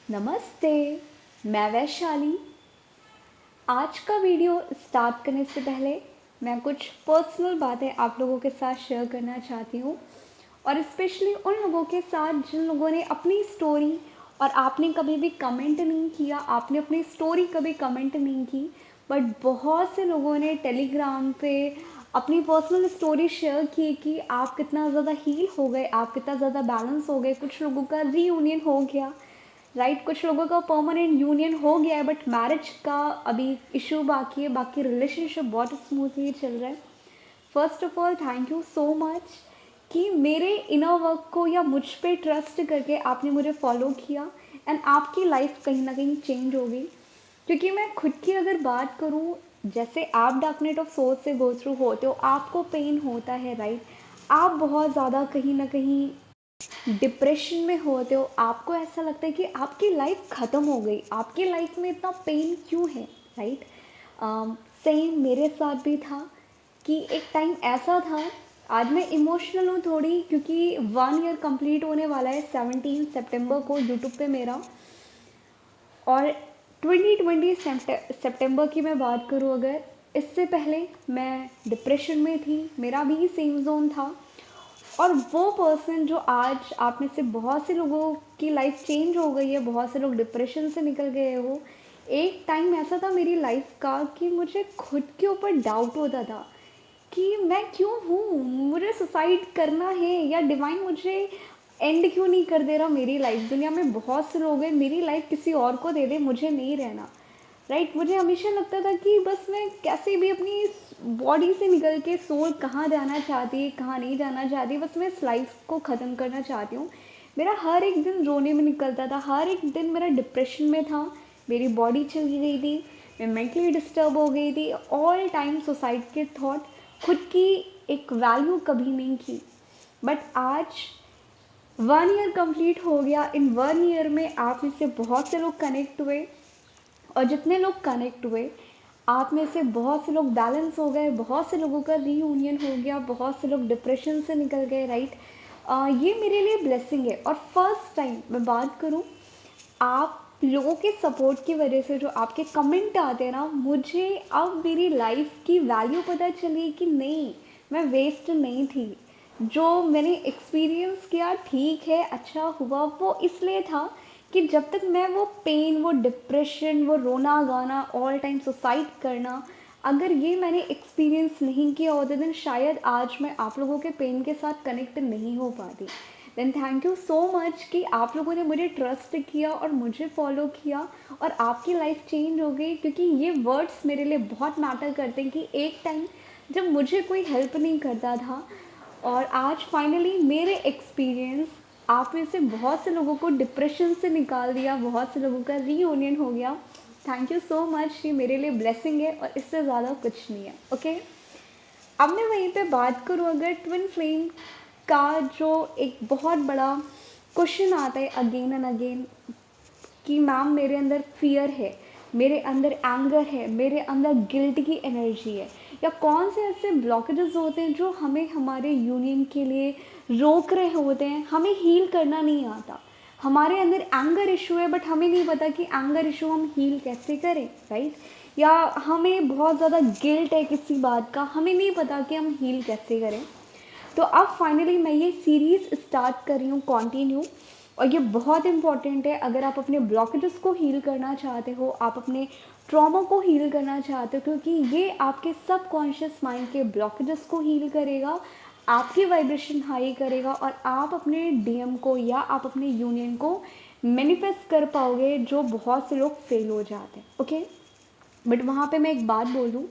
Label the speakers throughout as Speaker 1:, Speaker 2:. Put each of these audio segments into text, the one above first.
Speaker 1: नमस्ते। मैं वैशाली। आज का वीडियो स्टार्ट करने से पहले मैं कुछ पर्सनल बातें आप लोगों के साथ शेयर करना चाहती हूँ, और स्पेशली उन लोगों के साथ जिन लोगों ने अपनी स्टोरी, और आपने कभी भी कमेंट नहीं किया, आपने अपनी स्टोरी कभी कमेंट नहीं की, बट बहुत से लोगों ने टेलीग्राम पे अपनी पर्सनल स्टोरी शेयर की कि आप कितना ज़्यादा हील हो गए, आप कितना ज़्यादा बैलेंस हो गए। कुछ लोगों का रीयूनियन हो गया, राइट। कुछ लोगों का परमानेंट यूनियन हो गया है, बट मैरिज का अभी इशू बाकी है। बाकी रिलेशनशिप बहुत स्मूथली चल रहा है। First of all thank you so much कि मेरे इनर वर्क को या मुझ पे ट्रस्ट करके आपने मुझे फॉलो किया, एंड आपकी लाइफ कहीं ना कहीं चेंज हो गई। क्योंकि मैं खुद की अगर बात करूँ, जैसे आप डार्क नाइट ऑफ सोल से गो थ्रू होते हो, आपको पेन होता है, राइट। आप बहुत ज़्यादा कहीं ना कहीं डिप्रेशन में होते हो, आपको ऐसा लगता है कि आपकी लाइफ ख़त्म हो गई, आपकी लाइफ में इतना पेन क्यों है, राइट। सेम मेरे साथ भी था कि एक टाइम ऐसा था। आज मैं इमोशनल हूँ थोड़ी, क्योंकि 1 ईयर कंप्लीट होने वाला है 17 सितंबर को यूट्यूब पे मेरा। और 2020 सितंबर की मैं बात करूँ अगर, इससे पहले मैं डिप्रेशन में थी, मेरा भी सेम जोन था। और वो पर्सन जो आज आप में से बहुत से लोगों की लाइफ चेंज हो गई है, बहुत से लोग डिप्रेशन से निकल गए हो। एक टाइम ऐसा था मेरी लाइफ का कि मुझे खुद के ऊपर डाउट होता था कि मैं क्यों हूँ, मुझे सुसाइड करना है, या डिवाइन मुझे एंड क्यों नहीं कर दे रहा मेरी लाइफ। दुनिया में बहुत से लोग हैं, मेरी लाइफ किसी और को दे दे, मुझे नहीं रहना, राइट। मुझे हमेशा लगता था कि बस मैं कैसे भी अपनी बॉडी से निकल के सोल कहाँ जाना चाहती है, कहाँ नहीं जाना चाहती, बस मैं इस लाइफ को ख़त्म करना चाहती हूँ। मेरा हर एक दिन रोने में निकलता था, हर एक दिन मेरा डिप्रेशन में था, मेरी बॉडी चली गई थी, मैं मेंटली डिस्टर्ब हो गई थी, ऑल टाइम सुसाइड के थॉट, खुद की एक वैल्यू कभी नहीं की। बट आज 1 ईयर कंप्लीट हो गया। इन 1 ईयर में आप में से बहुत से लोग कनेक्ट हुए, और जितने लोग कनेक्ट हुए, आप में से बहुत से लोग बैलेंस हो गए, बहुत से लोगों का रीयूनियन हो गया, बहुत से लोग डिप्रेशन से निकल गए, राइट। ये मेरे लिए ब्लेसिंग है। और फर्स्ट टाइम मैं बात करूँ, आप लोगों के सपोर्ट की वजह से जो आपके कमेंट आते हैं ना, मुझे अब मेरी लाइफ की वैल्यू पता चली कि नहीं, मैं वेस्ट नहीं थी। जो मैंने एक्सपीरियंस किया, ठीक है, अच्छा हुआ, वो इसलिए था कि जब तक मैं वो पेन, वो डिप्रेशन, वो रोना गाना, ऑल टाइम सुसाइड करना, अगर ये मैंने एक्सपीरियंस नहीं किया होता, देन शायद आज मैं आप लोगों के पेन के साथ कनेक्ट नहीं हो पाती। Then thank you so much कि आप लोगों ने मुझे ट्रस्ट किया और मुझे फॉलो किया, और आपकी लाइफ चेंज हो गई। क्योंकि ये वर्ड्स मेरे लिए बहुत मैटर करते हैं कि एक टाइम जब मुझे कोई हेल्प नहीं करता था, और आज फाइनली मेरे एक्सपीरियंस आप में से बहुत से लोगों को डिप्रेशन से निकाल दिया, बहुत से लोगों का रीयूनियन हो गया। थैंक यू सो मच, ये मेरे लिए ब्लेसिंग है और इससे ज़्यादा कुछ नहीं है। ओके, अब मैं वहीं पे बात करूँ अगर, ट्विन फ्लेम का जो एक बहुत बड़ा क्वेश्चन आता है अगेन एंड अगेन कि मैम मेरे अंदर फियर है, मेरे अंदर एंगर है, मेरे अंदर गिल्ट की एनर्जी है, या कौन से ऐसे ब्लॉकेजेस होते हैं जो हमें हमारे यूनियन के लिए रोक रहे होते हैं, हमें हील करना नहीं आता। हमारे अंदर एंगर इशू है, बट हमें नहीं पता कि एंगर इशू हम हील कैसे करें, राइट। या हमें बहुत ज़्यादा गिल्ट है किसी बात का, हमें नहीं पता कि हम हील कैसे करें। तो अब फाइनली मैं ये सीरीज़ स्टार्ट कर रही हूँ कंटिन्यू, और ये बहुत इंपॉर्टेंट है। अगर आप अपने ब्लॉकेजेस को हील करना चाहते हो, आप अपने ट्रॉमा को हील करना चाहते हो, क्योंकि ये आपके सबकॉन्शियस माइंड के ब्लॉकेजेस को हील करेगा, आपकी वाइब्रेशन हाई करेगा, और आप अपने डीएम को या आप अपने यूनियन को मैनिफेस्ट कर पाओगे, जो बहुत से लोग फेल हो जाते हैं। ओके, बट वहाँ पे मैं एक बात बोल दूँ,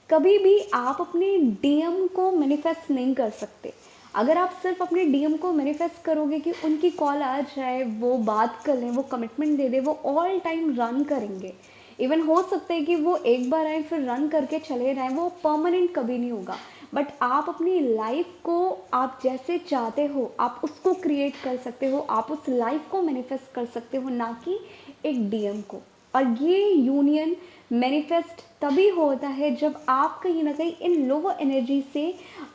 Speaker 1: कभी भी आप अपने डीएम को मैनिफेस्ट नहीं कर सकते। अगर आप सिर्फ अपने डीएम को मैनिफेस्ट करोगे कि उनकी कॉल आ जाए, वो बात कर लें, वो कमिटमेंट दे दे, वो ऑल टाइम रन करेंगे। इवन हो सकता है कि वो एक बार आए फिर रन करके चले जाएं, वो परमानेंट कभी नहीं होगा। बट आप अपनी लाइफ को आप जैसे चाहते हो, आप उसको क्रिएट कर सकते हो, आप उस लाइफ को मैनिफेस्ट कर सकते हो, ना कि एक डीएम को। और ये यूनियन मैनिफेस्ट तभी होता है जब आप कहीं ना कहीं इन लोअर एनर्जी से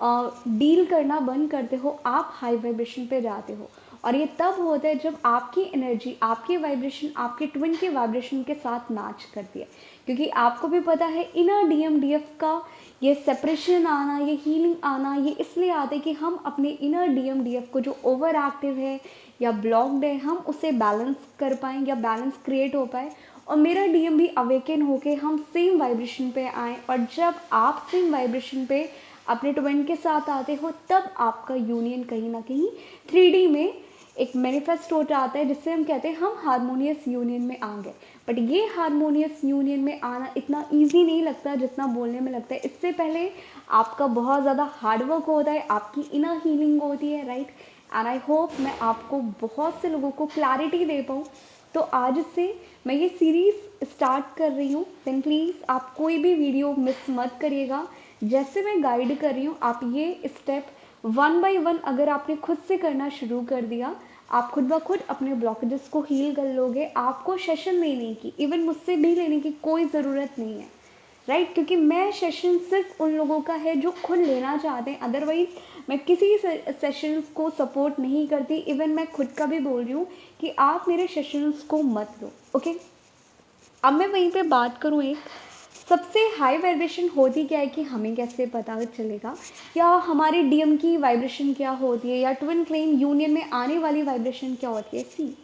Speaker 1: डील करना बंद करते हो, आप हाई वाइब्रेशन पे जाते हो। और ये तब होता है जब आपकी एनर्जी, आपकी वाइब्रेशन आपके ट्विन के वाइब्रेशन के साथ मैच करती है। क्योंकि आपको भी पता है इनर डीएमडीएफ का ये सेपरेशन आना, ये हीलिंग आना, ये इसलिए आता है कि हम अपने इनर डीएमडीएफ को जो ओवर एक्टिव है या ब्लॉक्ड है, हम उसे बैलेंस कर पाएँ या बैलेंस क्रिएट हो पाए, और मेरा डीएम भी अवेकन होके हम सेम वाइब्रेशन पे आएँ। और जब आप सेम वाइब्रेशन पे अपने ट्विन के साथ आते हो, तब आपका यूनियन कहीं ना कहीं 3D में एक मैनिफेस्ट हो जाता है, जिससे हम कहते हैं हम हारमोनियस यूनियन में आ गए। बट ये हारमोनियस यूनियन में आना इतना इजी नहीं लगता जितना बोलने में लगता है। इससे पहले आपका बहुत ज़्यादा हार्डवर्क होता है, आपकी इनर हीलिंग होती है, राइट। एंड आई होप मैं आपको बहुत से लोगों को क्लैरिटी दे पाऊँ। तो आज से मैं ये सीरीज़ स्टार्ट कर रही हूँ। देन प्लीज़ आप कोई भी वीडियो मिस मत करिएगा। जैसे मैं गाइड कर रही हूँ, आप ये स्टेप 1 बाय 1 अगर आपने खुद से करना शुरू कर दिया, आप खुद ब खुद अपने ब्लॉकेजेस को हील कर लोगे। आपको सेशन लेने की, इवन मुझसे भी लेने की कोई ज़रूरत नहीं है, राइट। क्योंकि मैं सेशन सिर्फ उन लोगों का है जो खुद लेना चाहते हैं। अदरवाइज़ मैं किसी सेशंस को सपोर्ट नहीं करती। इवन मैं खुद का भी बोल रही हूँ कि आप मेरे सेशंस को मत लो, ओके। अब मैं वहीं पे बात करूँ, एक सबसे हाई वाइब्रेशन होती क्या है कि हमें कैसे पता चलेगा, या हमारे डीएम की वाइब्रेशन क्या होती है, या ट्विन फ्लेम यूनियन में आने वाली वाइब्रेशन क्या होती है। सी,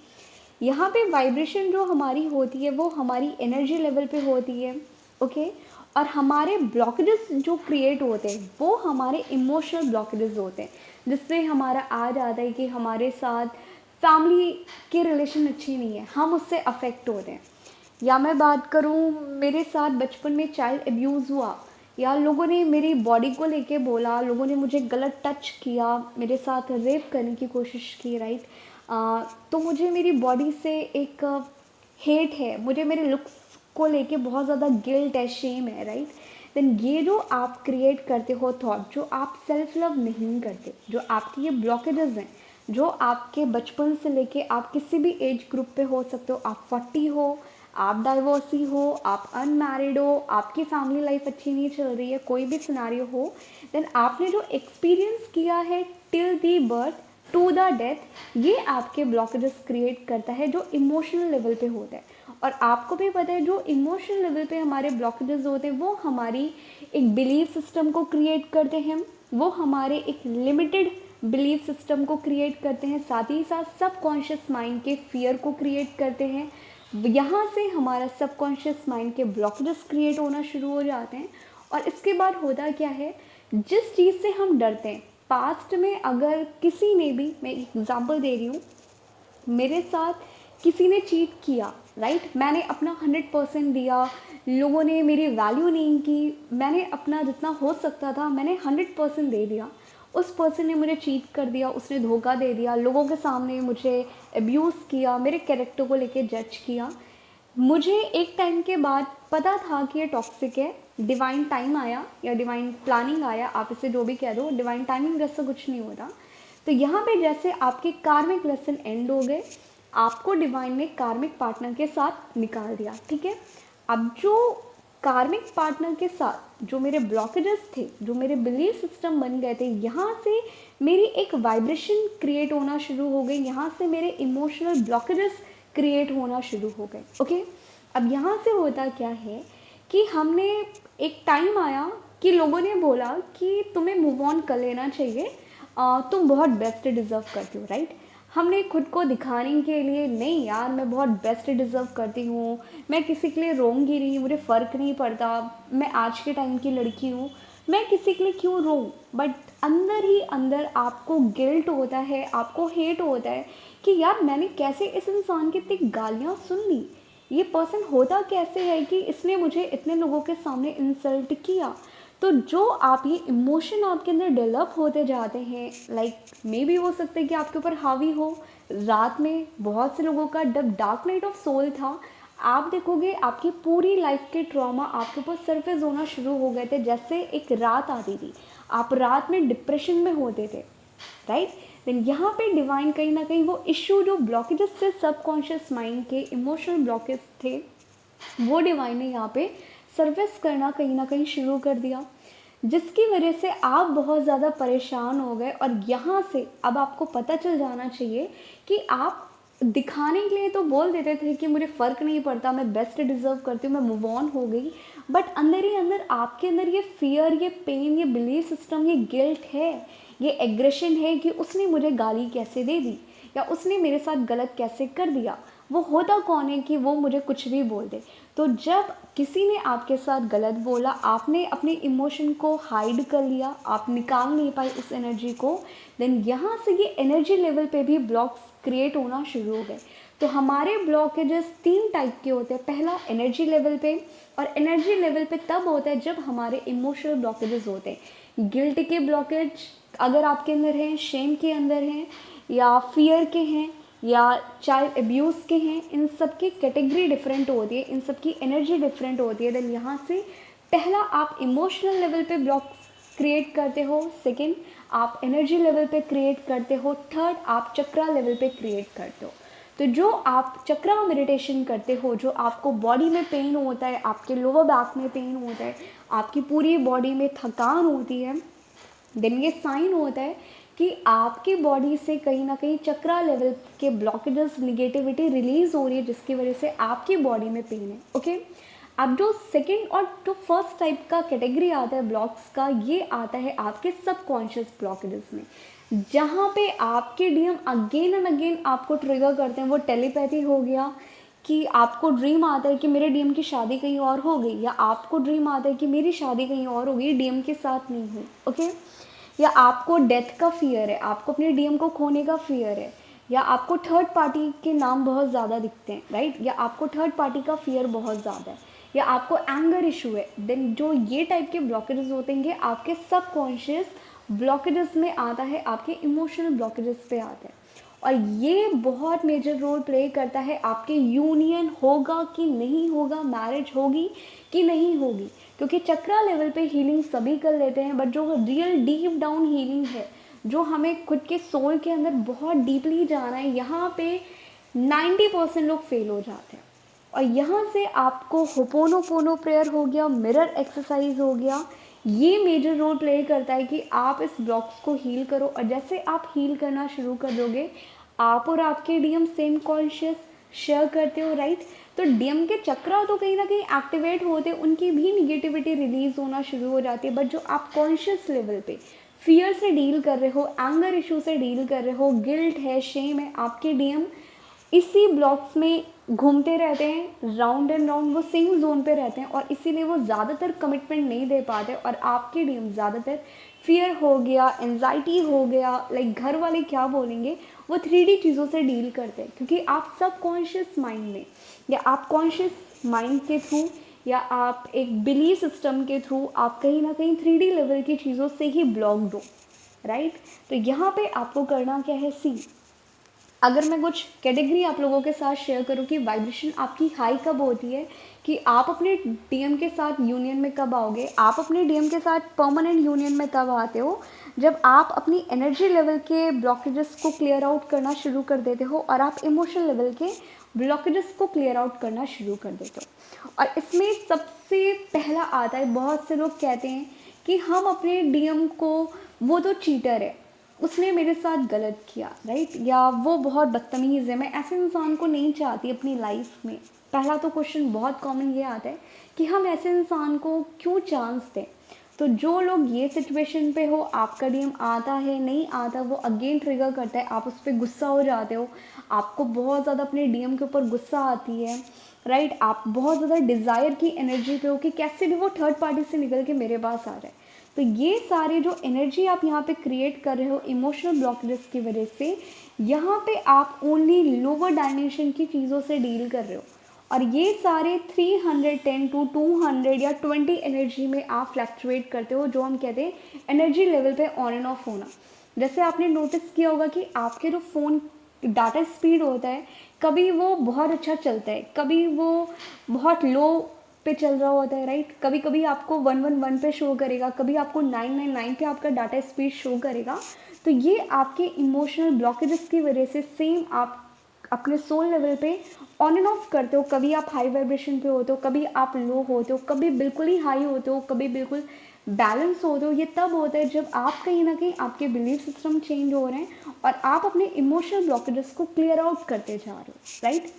Speaker 1: यहाँ पे वाइब्रेशन जो हमारी होती है वो हमारी एनर्जी लेवल पे होती है, ओके। और हमारे ब्लॉकेजेस जो क्रिएट होते हैं वो हमारे इमोशनल ब्लॉकेजेस होते हैं, जिससे हमारा आ जाता है कि हमारे साथ फैमिली के रिलेशन अच्छी नहीं है, हम उससे अफेक्ट होते हैं। या मैं बात करूँ, मेरे साथ बचपन में चाइल्ड अब्यूज़ हुआ, या लोगों ने मेरी बॉडी को लेके बोला, लोगों ने मुझे गलत टच किया, मेरे साथ रेप करने की कोशिश की, राइट। तो मुझे मेरी बॉडी से एक हेट है, मुझे मेरे लुक्स को लेके बहुत ज़्यादा गिल्ट है, शेम है, राइट। देन ये जो आप क्रिएट करते हो थॉट, जो आप सेल्फ लव नहीं करते, जो आपकी ये ब्लॉकेजेस हैं, जो आपके बचपन से लेके आप किसी भी एज ग्रुप पे हो सकते हो, आप 40 हो, आप डाइवोर्सी हो, आप अनमैरिड हो, आपकी फैमिली लाइफ अच्छी नहीं चल रही है, कोई भी सिनारियो हो, देन आपने जो एक्सपीरियंस किया है till the birth to the death, ये आपके ब्लॉकेजेस क्रिएट करता है जो इमोशनल लेवल पे होता है। और आपको भी पता है जो इमोशनल लेवल पे हमारे ब्लॉकेजेस होते हैं वो हमारी एक बिलीफ सिस्टम को क्रिएट करते हैं, वो हमारे एक लिमिटेड बिलीफ सिस्टम को क्रिएट करते हैं, साथ ही साथ सबकॉन्शियस माइंड के फियर को क्रिएट करते हैं। यहाँ से हमारा सबकॉन्शियस माइंड के ब्लॉकेजेस क्रिएट होना शुरू हो जाते हैं। और इसके बाद होता क्या है, जिस चीज़ से हम डरते हैं पास्ट में, अगर किसी ने भी, मैं एक एग्जांपल दे रही हूँ, मेरे साथ किसी ने चीट किया, राइट, मैंने अपना 100% दिया, लोगों ने मेरी वैल्यू नहीं की, मैंने अपना जितना हो सकता था मैंने 100% दे दिया, उस पर्सन ने मुझे चीट कर दिया, उसने धोखा दे दिया, लोगों के सामने मुझे अब्यूज़ किया, मेरे कैरेक्टर को लेके जज किया। मुझे एक टाइम के बाद पता था कि ये टॉक्सिक है। डिवाइन टाइम आया या डिवाइन प्लानिंग आया, आप इसे जो भी कह दो, डिवाइन टाइमिंग जैसा कुछ नहीं होता। तो यहाँ पे जैसे आपके कार्मिक लेसन एंड हो गए, आपको डिवाइन ने कार्मिक पार्टनर के साथ निकाल दिया, ठीक है। अब जो कार्मिक पार्टनर के साथ जो मेरे ब्लॉकेजेस थे, जो मेरे बिलीफ सिस्टम बन गए थे, यहाँ से मेरी एक वाइब्रेशन क्रिएट होना शुरू हो गई, यहाँ से मेरे इमोशनल ब्लॉकेजेस क्रिएट होना शुरू हो गए, ओके। अब यहाँ से होता क्या है कि हमने, एक टाइम आया कि लोगों ने बोला कि तुम्हें मूव ऑन कर लेना चाहिए, तुम बहुत बेस्ट डिज़र्व करती हो, राइट। हमने खुद को दिखाने के लिए, नहीं यार मैं बहुत बेस्ट डिज़र्व करती हूँ, मैं किसी के लिए रोऊंगी नहीं, मुझे फ़र्क नहीं पड़ता, मैं आज के टाइम की लड़की हूँ, मैं किसी के लिए क्यों रोऊं। बट अंदर ही अंदर आपको गिल्ट होता है, आपको हेट होता है कि यार मैंने कैसे इस इंसान की इतनी गालियाँ सुन ली, ये पर्सन होता कैसे है कि इसने मुझे इतने लोगों के सामने इंसल्ट किया। तो जो आप ये इमोशन आपके अंदर डेवलप होते जाते हैं, लाइक मे भी हो सकता है कि आपके ऊपर हावी हो। रात में बहुत से लोगों का जब डार्क नाइट ऑफ सोल था, आप देखोगे आपकी पूरी लाइफ के ट्रॉमा आपके ऊपर सरफेस होना शुरू हो गए थे। जैसे एक रात आती थी, आप रात में डिप्रेशन में होते थे, राइट। देन यहाँ पे डिवाइन कहीं ना कहीं वो इश्यू जो ब्लॉकेजेस थे सबकॉन्शियस माइंड के, इमोशनल ब्लॉकेज थे, वो डिवाइन ने यहाँ पे सर्विस करना कहीं ना कहीं शुरू कर दिया। जिसकी वजह से आप बहुत ज़्यादा परेशान हो गए। और यहाँ से अब आपको पता चल जाना चाहिए कि आप दिखाने के लिए तो बोल देते थे कि मुझे फ़र्क नहीं पड़ता, मैं बेस्ट डिज़र्व करती हूँ, मैं मूव ऑन हो गई, बट अंदर ही अंदर आपके अंदर ये फियर, ये पेन, ये बिलीफ सिस्टम, ये गिल्ट है, ये एग्रेशन है कि उसने मुझे गाली कैसे दे दी या उसने मेरे साथ गलत कैसे कर दिया। वो होता कौन है कि वो मुझे कुछ भी बोल दे। तो जब किसी ने आपके साथ गलत बोला, आपने अपने इमोशन को हाइड कर लिया, आप निकाल नहीं पाए उस एनर्जी को, देन यहाँ से ये एनर्जी लेवल पे भी ब्लॉक्स क्रिएट होना शुरू हो गए। तो हमारे ब्लॉकेजेस 3 टाइप के होते हैं। पहला एनर्जी लेवल पे, और एनर्जी लेवल पे तब होता है जब हमारे इमोशनल ब्लॉकेजेस होते हैं। गिल्ट के ब्लॉकेज अगर आपके अंदर हैं, शेम के अंदर हैं, या फियर के हैं, या चाइल्ड अब्यूज़ के हैं, इन सब की कैटेगरी डिफरेंट होती है, इन सब की एनर्जी डिफरेंट होती है। देन यहाँ से पहला आप इमोशनल लेवल पे ब्लॉक्स क्रिएट करते हो, सेकंड आप एनर्जी लेवल पे क्रिएट करते हो, थर्ड आप चक्रा लेवल पे क्रिएट करते हो। तो जो आप चक्रा मेडिटेशन करते हो, जो आपको बॉडी में पेन होता है, आपके लोअर बैक में पेन होता है, आपकी पूरी बॉडी में थकान होती है, देन ये साइन होता है कि आपकी बॉडी से कहीं ना कहीं चक्रा लेवल के ब्लॉकेजेस, निगेटिविटी रिलीज हो रही है, जिसकी वजह से आपकी बॉडी में पेन है। ओके, अब जो सेकंड और जो फर्स्ट टाइप का कैटेगरी आता है ब्लॉक्स का, ये आता है आपके सबकॉन्शियस ब्लॉकेजेस में, जहाँ पे आपके डीएम अगेन एंड अगेन आपको ट्रिगर करते हैं। वो टेलीपैथी हो गया कि आपको ड्रीम आता है कि मेरे डीएम की शादी कहीं और हो गई, या आपको ड्रीम आता है कि मेरी शादी कहीं और हो गई, डीएम के साथ नहीं हुई। ओके, या आपको डेथ का फियर है, आपको अपने डीएम को खोने का फियर है, या आपको थर्ड पार्टी के नाम बहुत ज़्यादा दिखते हैं, राइट, या आपको थर्ड पार्टी का फियर बहुत ज़्यादा है, या आपको एंगर इशू है, देन जो ये टाइप के ब्लॉकेजेस होते हैं ये आपके सबकॉन्शियस ब्लॉकेजेस में आता है, आपके इमोशनल ब्लॉकेजेस पे आता है। और ये बहुत मेजर रोल प्ले करता है आपके यूनियन होगा कि नहीं होगा, मैरिज होगी कि नहीं होगी। क्योंकि चक्रा लेवल पे हीलिंग सभी कर लेते हैं, बट जो रियल डीप डाउन हीलिंग है, जो हमें खुद के सोल के अंदर बहुत डीपली जाना है, यहाँ पे 90% लोग फेल हो जाते हैं। और यहाँ से आपको होपोनोपोनो प्रेयर हो गया, मिरर एक्सरसाइज हो गया, ये मेजर रोल प्ले करता है कि आप इस ब्लॉक्स को हील करो। और जैसे आप हील करना शुरू कर दोगे, आप और आपके डीएम सेम कॉन्शियस शेयर करते हो, राइट, तो डीएम के चक्रा तो कहीं ना कहीं एक्टिवेट होते हैं, उनकी भी निगेटिविटी रिलीज होना शुरू हो जाती है। बट जो आप कॉन्शियस लेवल पे फियर से डील कर रहे हो, एंगर इशू से डील कर रहे हो, गिल्ट है, शेम है, आपके डीएम इसी ब्लॉक्स में घूमते रहते हैं, राउंड एंड राउंड, वो सेम जोन पे रहते हैं, और इसीलिए वो ज़्यादातर कमिटमेंट नहीं दे पाते। और आपके डीएम ज़्यादातर फियर हो गया, एंजाइटी हो गया, लाइक घर वाले क्या बोलेंगे, वो 3D चीज़ों से डील करते हैं। क्योंकि आप सबकॉन्शियस माइंड में, या आप कॉन्शियस माइंड के थ्रू, या आप एक बिलीफ सिस्टम के थ्रू, आप कहीं ना कहीं 3D लेवल की चीज़ों से ही ब्लॉक्ड हो, राइट। तो यहाँ पे आपको करना क्या है, सी, अगर मैं कुछ कैटेगरी आप लोगों के साथ शेयर करूँ कि वाइब्रेशन आपकी हाई कब होती है, कि आप अपने डीएम के साथ यूनियन में कब आओगे, आप अपने डीएम के साथ परमानेंट यूनियन में तब आते हो जब आप अपनी एनर्जी लेवल के ब्लॉकेजेस को क्लियर आउट करना शुरू कर देते हो, और आप इमोशनल लेवल के ब्लॉकेजेस को क्लियर आउट करना शुरू कर देते हो। और इसमें सबसे पहला आता है, बहुत से लोग कहते हैं कि हम अपने डीएम को, वो तो चीटर है, उसने मेरे साथ गलत किया, राइट, या वो बहुत बदतमीज़ है, मैं ऐसे इंसान को नहीं चाहती अपनी लाइफ में। पहला तो क्वेश्चन बहुत कॉमन ये आता है कि हम ऐसे इंसान को क्यों चांस दें। तो जो लोग ये सिचुएशन पे हो, आपका डीएम आता है नहीं आता, वो अगेन ट्रिगर करता है, आप उस पर गुस्सा हो जाते हो, आपको बहुत ज़्यादा अपने डीएम के ऊपर गुस्सा आती है, राइट, आप बहुत ज़्यादा डिज़ायर की एनर्जी पे हो कि कैसे भी वो थर्ड पार्टी से निकल के मेरे पास आ जाए। तो ये सारे जो एनर्जी आप यहाँ पे क्रिएट कर रहे हो इमोशनल ब्लॉकेजेस की वजह से, यहाँ पे आप ओनली लोअर डायमेंशन की चीज़ों से डील कर रहे हो। और ये सारे 310 to 200 या 20 एनर्जी में आप फ्लैक्चुएट करते हो, जो हम कहते हैं एनर्जी लेवल पे ऑन एंड ऑफ होना। जैसे आपने नोटिस किया होगा कि आपके जो फ़ोन डाटा स्पीड होता है, कभी वो बहुत अच्छा चलता है, कभी वो बहुत लो पे चल रहा होता है, राइट, कभी कभी आपको 111 पे शो करेगा, कभी आपको 999 पे आपका डाटा स्पीड शो करेगा। तो ये आपके इमोशनल ब्लॉकेजेस की वजह से सेम आप अपने सोल लेवल पे ऑन एंड ऑफ करते हो। कभी आप हाई वाइब्रेशन पे होते हो, कभी आप लो होते हो, कभी बिल्कुल ही हाई होते हो, कभी बिल्कुल बैलेंस होते हो, ये तब होता है जब आप कहीं ना कहीं आपके बिलीफ सिस्टम चेंज हो रहे हैं और आप अपने इमोशनल ब्लॉकेजेस को क्लियर आउट करते जा रहे हो, राइट।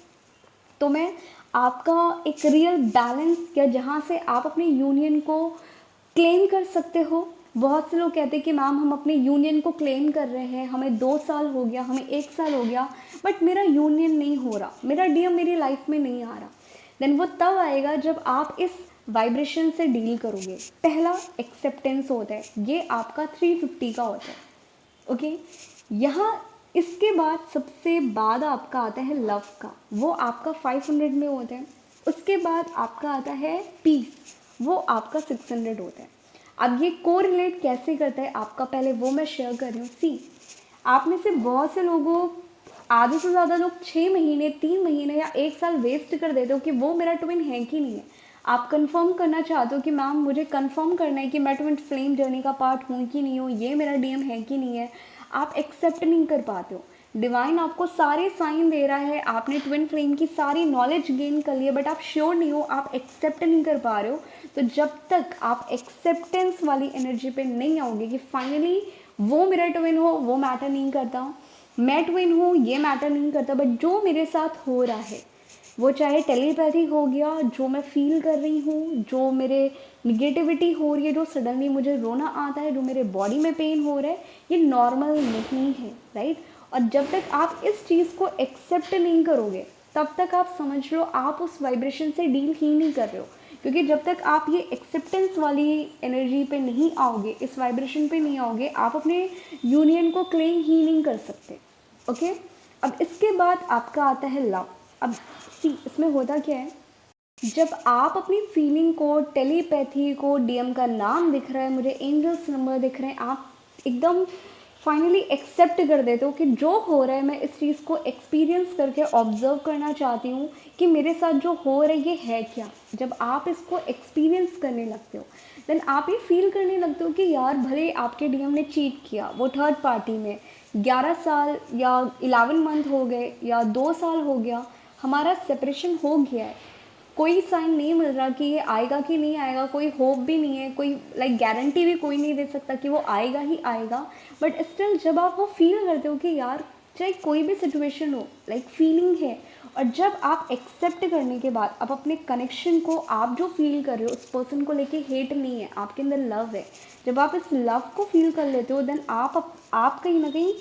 Speaker 1: तो मैं आपका एक रियल बैलेंस, या जहाँ से आप अपने यूनियन को क्लेम कर सकते हो। बहुत से लोग कहते हैं कि मैम हम अपने यूनियन को क्लेम कर रहे हैं, हमें 2 साल हो गया, हमें 1 साल हो गया, बट मेरा यूनियन नहीं हो रहा, मेरा डीएम मेरी लाइफ में नहीं आ रहा। देन वो तब आएगा जब आप इस वाइब्रेशन से डील करोगे। पहला एक्सेप्टेंस होता है, ये आपका 350 का होता है, ओके। यहाँ इसके बाद सबसे बाद आपका आता है लव का, वो आपका 500 में होता है। उसके बाद आपका आता है पीस, वो आपका 600 होता है। अब ये कोरिलेट कैसे करता है आपका, पहले वो मैं शेयर कर रही हूँ। सी, आप में से बहुत से लोगों, आधे से ज़्यादा लोग 6 महीने, 3 महीने या 1 साल वेस्ट कर देते हो कि वो मेरा ट्विन है कि नहीं है। आप कंफर्म करना चाहते हो कि मैम मुझे कंफर्म करना है कि मैं ट्विन फ्लेम जर्नी का पार्ट हूँ कि नहीं हूँ, ये मेरा डीएम है कि नहीं है। आप एक्सेप्ट नहीं कर पाते हो। डिवाइन आपको सारे साइन दे रहा है, आपने ट्विन फ्लेम की सारी नॉलेज गेन कर ली है, बट आप श्योर नहीं हो, आप एक्सेप्ट नहीं कर पा रहे हो। तो जब तक आप एक्सेप्टेंस वाली एनर्जी पे नहीं आओगे कि फाइनली वो मेरा ट्विन हो, वो मैटर नहीं करता, मैं ट्विन हूँ ये मैटर नहीं करता, बट जो मेरे साथ हो रहा है, वो चाहे टेलीपैथी हो गया, जो मैं फील कर रही हूँ, जो मेरे निगेटिविटी हो रही है, जो सडनली मुझे रोना आता है, जो मेरे बॉडी में पेन हो रहा है, ये नॉर्मल नहीं है, राइट। और जब तक आप इस चीज़ को एक्सेप्ट नहीं करोगे, तब तक आप समझ लो आप उस वाइब्रेशन से डील ही नहीं कर रहे हो। क्योंकि जब तक आप ये एक्सेप्टेंस वाली एनर्जी पे नहीं आओगे, इस वाइब्रेशन पे नहीं आओगे, आप अपने यूनियन को क्लेम ही नहीं कर सकते, ओके। अब इसके बाद आपका आता है लव। अब सी, इसमें होता क्या है, जब आप अपनी फीलिंग को, टेलीपैथी को, डीएम का नाम दिख रहा है, मुझे एंजल्स नंबर दिख रहे हैं, आप एकदम फाइनली एक्सेप्ट कर देते हो कि जो हो रहा है मैं इस चीज़ को एक्सपीरियंस करके ऑब्जर्व करना चाहती हूँ कि मेरे साथ जो हो रहा है ये है क्या। जब आप इसको एक्सपीरियंस करने लगते हो, देन आप ये फील करने लगते हो कि यार भले आपके डीएम ने चीट किया, वो थर्ड पार्टी में 11 साल या 11 मंथ हो गए या 2 साल हो गया, हमारा सेपरेशन हो गया है, कोई साइन नहीं मिल रहा कि ये आएगा कि नहीं आएगा, कोई होप भी नहीं है, कोई गारंटी भी कोई नहीं दे सकता कि वो आएगा ही आएगा। बट स्टिल जब आप वो फील करते हो कि यार चाहे कोई भी सिचुएशन हो, फीलिंग है, और जब आप एक्सेप्ट करने के बाद आप अपने कनेक्शन को, आप जो फील कर रहे हो उस पर्सन को लेके हेट नहीं है, आपके अंदर लव है, जब आप इस लव को फील कर लेते हो, देन आप कहीं ना कहीं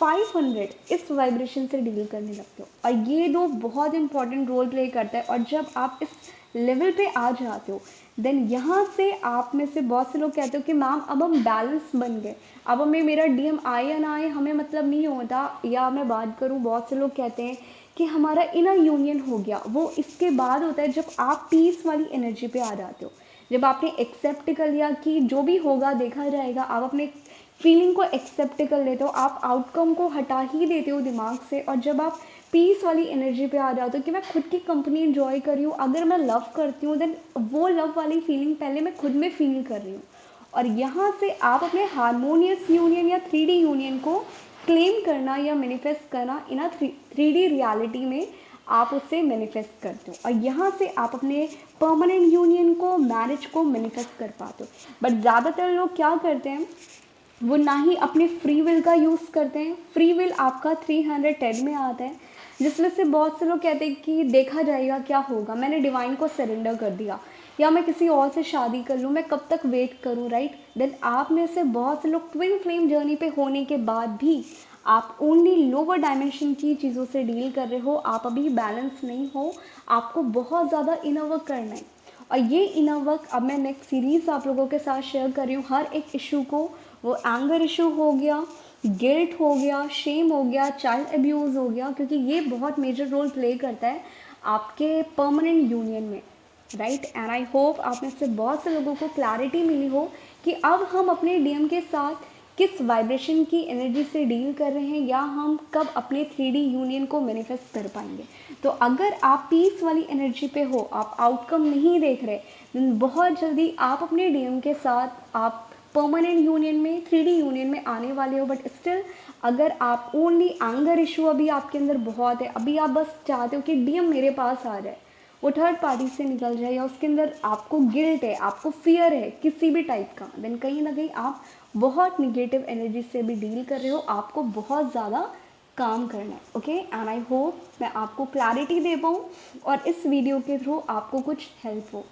Speaker 1: 500 इस वाइब्रेशन से डील करने लगते हो। और ये दो बहुत इंपॉर्टेंट रोल प्ले करता है। और जब आप इस लेवल पे आ जाते हो, देन यहाँ से आप में से बहुत से लोग कहते हो कि मैम अब हम बैलेंस बन गए, अब हमें मेरा डीएम आए या ना आए हमें मतलब नहीं होता। या मैं बात करूँ, बहुत से लोग कहते हैं कि हमारा इनर यूनियन हो गया। वो इसके बाद होता है जब आप पीस वाली एनर्जी पे आ जाते हो, जब आपने एक्सेप्ट कर लिया कि जो भी होगा देखा जाएगा, आप अपने फीलिंग को एक्सेप्ट कर लेते हो, आप आउटकम को हटा ही देते हो दिमाग से। और जब आप पीस वाली एनर्जी पे आ जाते हो कि मैं खुद की कंपनी इंजॉय कर रही हूँ, अगर मैं लव करती हूँ, देन वो लव वाली फीलिंग पहले मैं खुद में फील कर रही हूँ। और यहाँ से आप अपने हारमोनियस यूनियन या 3D यूनियन को क्लेम करना या मैनिफेस्ट करना इन अ 3D रियलिटी में आप उससे मैनिफेस्ट करते हो। और यहाँ से आप अपने परमानेंट यूनियन को, मैरिज को मैनिफेस्ट कर पाते हो। बट ज़्यादातर लोग क्या करते हैं, वो ना ही अपने फ्री विल का यूज़ करते हैं। फ्री विल आपका 310 में आता है, जिसमें से बहुत से लोग कहते हैं कि देखा जाएगा क्या होगा, मैंने डिवाइन को सरेंडर कर दिया, या मैं किसी और से शादी कर लूँ, मैं कब तक वेट करूँ, राइट। देन आप में से बहुत से लोग ट्विन फ्लेम जर्नी पे होने के बाद भी आप ओनली लोअर डायमेंशन की चीज़ों से डील कर रहे हो, आप अभी बैलेंस नहीं हो, आपको बहुत ज़्यादा इनर वर्क करना है। और ये इनर वर्क अब मैं नेक्स्ट सीरीज़ आप लोगों के साथ शेयर कर रही हूँ। हर एक इशू को, वो एंगर इशू हो गया, गिल्ट हो गया, शेम हो गया, चाइल्ड अब्यूज़ हो गया, क्योंकि ये बहुत मेजर रोल प्ले करता है आपके परमानेंट यूनियन में, राइट। एंड आई होप आप में से बहुत से लोगों को क्लैरिटी मिली हो कि अब हम अपने डीएम के साथ किस वाइब्रेशन की एनर्जी से डील कर रहे हैं, या हम कब अपने 3D यूनियन को मैनिफेस्ट कर पाएंगे। तो अगर आप पीस वाली एनर्जी पे हो, आप आउटकम नहीं देख रहे, देन बहुत जल्दी आप अपने डीएम के साथ आप परमानेंट यूनियन में, 3D यूनियन में आने वाले हो। बट स्टिल अगर आप ओनली एंगर इशू अभी आपके अंदर बहुत है, अभी आप बस चाहते हो कि डीएम मेरे पास आ जाए, वो थर्ड पार्टी से निकल जाए, या उसके अंदर आपको गिल्ट है, आपको फियर है किसी भी टाइप का, देन कहीं ना कहीं आप बहुत निगेटिव एनर्जी से भी डील कर रहे हो, आपको बहुत ज़्यादा काम करना है। ओके, एंड आई होप मैं आपको क्लैरिटी दे पाऊँ और इस वीडियो के थ्रू आपको कुछ हेल्प हो।